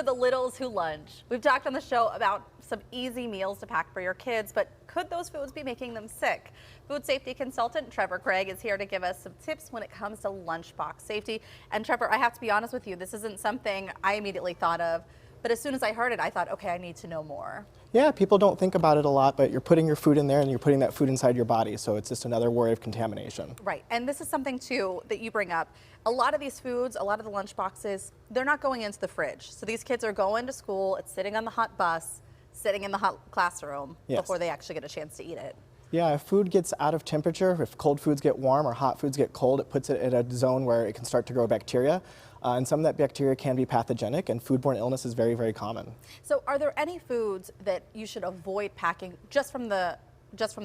to the littles who lunch. We've talked on the show about some easy meals to pack for your kids, but could those foods be making them sick? Food safety consultant Trevor Craig is here to give us some tips when it comes to lunchbox safety. And Trevor, I have to be honest with you, this isn't something I immediately thought of, but as soon as I heard it, I thought, okay, I need to know more. Yeah, people don't think about it a lot, but you're putting your food in there and you're putting that food inside your body, so it's just another worry of contamination. Right, and this is something too that you bring up. A lot of these foods, a lot of the lunch boxes, they're not going into the fridge. So these kids are going to school, it's sitting on the hot bus, sitting in the hot classroom before they actually get a chance to eat it. Yeah, if food gets out of temperature, if cold foods get warm or hot foods get cold, it puts it in a zone where it can start to grow bacteria. And some of that bacteria can be pathogenic, and foodborne illness is very, very common. So are there any foods that you should avoid packing just from the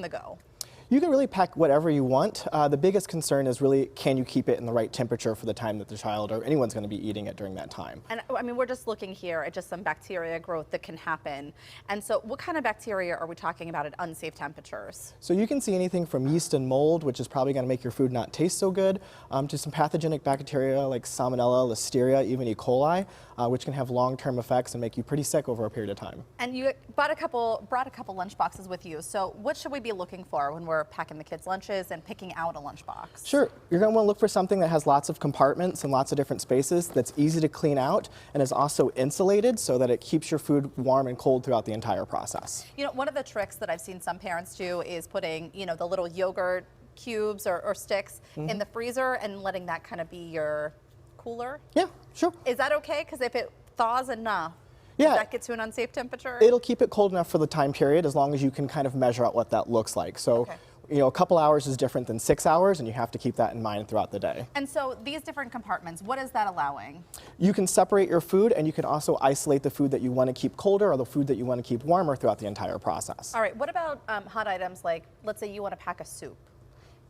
go? You can really pack whatever you want. The biggest concern is really, can you keep it in the right temperature for the time that the child or anyone's going to be eating it during that time? And I mean, we're just looking here at just some bacteria growth that can happen. And so what kind of bacteria are we talking about at unsafe temperatures? So you can see anything from yeast and mold, which is probably going to make your food not taste so good, to some pathogenic bacteria like Salmonella, Listeria, even E. coli, which can have long-term effects and make you pretty sick over a period of time. And you brought a couple lunch boxes with you. So what should we be looking for when we're packing the kids' lunches and picking out a lunchbox? Sure. You're going to want to look for something that has lots of compartments and lots of different spaces, that's easy to clean out and is also insulated so that it keeps your food warm and cold throughout the entire process. You know, one of the tricks that I've seen some parents do is putting, you know, the little yogurt cubes or sticks in the freezer and letting that kind of be your cooler. Yeah, sure. Is that okay? Because if it thaws enough, yeah, does that get to an unsafe temperature? It'll keep it cold enough for the time period as long as you can kind of measure out what that looks like. So, you know, a couple hours is different than 6 hours, and you have to keep that in mind throughout the day. And so these different compartments, what is that allowing? You can separate your food, and you can also isolate the food that you want to keep colder or the food that you want to keep warmer throughout the entire process. All right, what about hot items like, let's say you want to pack a soup.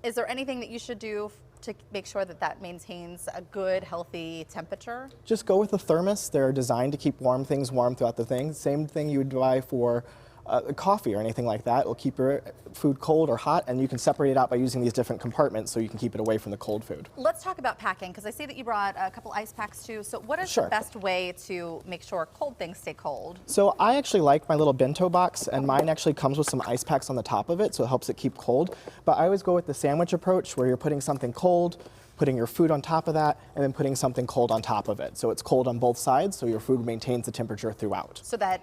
Is there anything that you should do to make sure that that maintains a good, healthy temperature? Just go with a thermos. They're designed to keep things warm throughout the thing. Same thing you would buy for coffee or anything like that. It'll keep your food cold or hot, and you can separate it out by using these different compartments so you can keep it away from the cold food. Let's talk about packing, because I see that you brought a couple ice packs too. So what is the best way to make sure cold things stay cold? So I actually like my little bento box, and mine actually comes with some ice packs on the top of it, so it helps it keep cold. But I always go with the sandwich approach, where you're putting something cold, putting your food on top of that, and then putting something cold on top of it. So it's cold on both sides, so your food maintains the temperature throughout. So that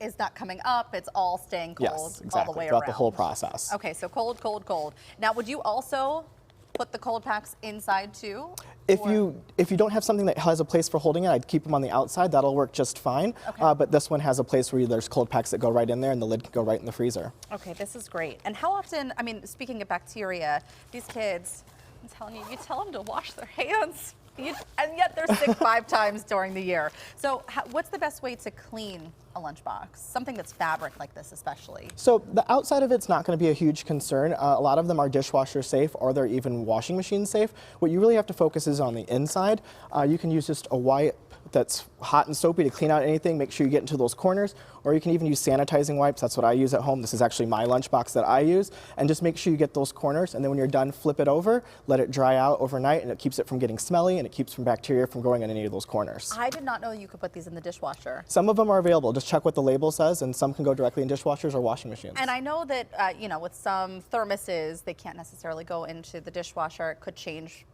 is not coming up, it's all staying cold all the way throughout around. the whole process. Okay, so cold, cold, cold. Now, would you also put the cold packs inside too? If you don't have something that has a place for holding it, I'd keep them on the outside. That'll work just fine. But this one has a place where there's cold packs that go right in there, and the lid can go right in the freezer. Okay, this is great. And how often, I mean, speaking of bacteria, these kids, I'm telling you, you tell them to wash their hands. And yet they're sick 5 times during the year. So what's the best way to clean a lunchbox? Something that's fabric like this especially. So the outside of it's not going to be a huge concern. A lot of them are dishwasher safe, or they're even washing machine safe. What you really have to focus is on the inside. You can use just a wipe that's hot and soapy to clean out anything. Make sure you get into those corners, or you can even use sanitizing wipes. That's what I use at home. This is actually my lunchbox that I use. And just make sure you get those corners, and then when you're done, flip it over, let it dry out overnight, and it keeps it from getting smelly, and it keeps from bacteria from growing in any of those corners. I did not know you could put these in the dishwasher. Some of them are available. Just check what the label says, and some can go directly in dishwashers or washing machines. And I know that, you know, with some thermoses, they can't necessarily go into the dishwasher. It could change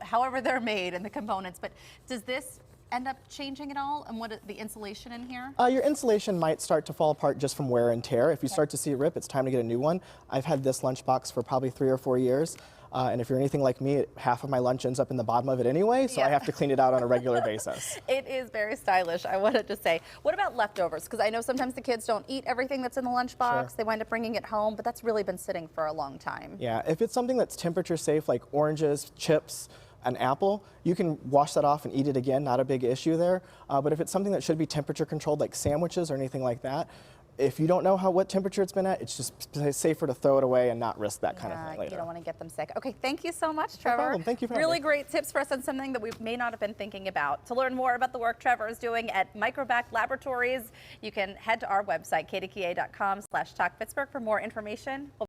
however they're made and the components, but does this end up changing at all? And what the insulation in here? Your insulation might start to fall apart just from wear and tear. If you start to see it rip, it's time to get a new one. I've had this lunchbox for probably 3 or 4 years. And if you're anything like me, half of my lunch ends up in the bottom of it anyway, so I have to clean it out on a regular basis. It is very stylish, I wanted to say. What about leftovers? Because I know sometimes the kids don't eat everything that's in the lunchbox. They wind up bringing it home, but that's really been sitting for a long time. Yeah, if it's something that's temperature safe, like oranges, chips, an apple, you can wash that off and eat it again, not a big issue there. But if it's something that should be temperature controlled, like sandwiches or anything like that, if you don't know what temperature it's been at, it's just safer to throw it away and not risk that kind of thing later. You don't want to get them sick. Okay, thank you so much, Trevor. No problem. Thank you for having me. Really great tips for us on something that we may not have been thinking about. To learn more about the work Trevor is doing at Microvac Laboratories, you can head to our website, kdka.com/talkpittsburgh for more information.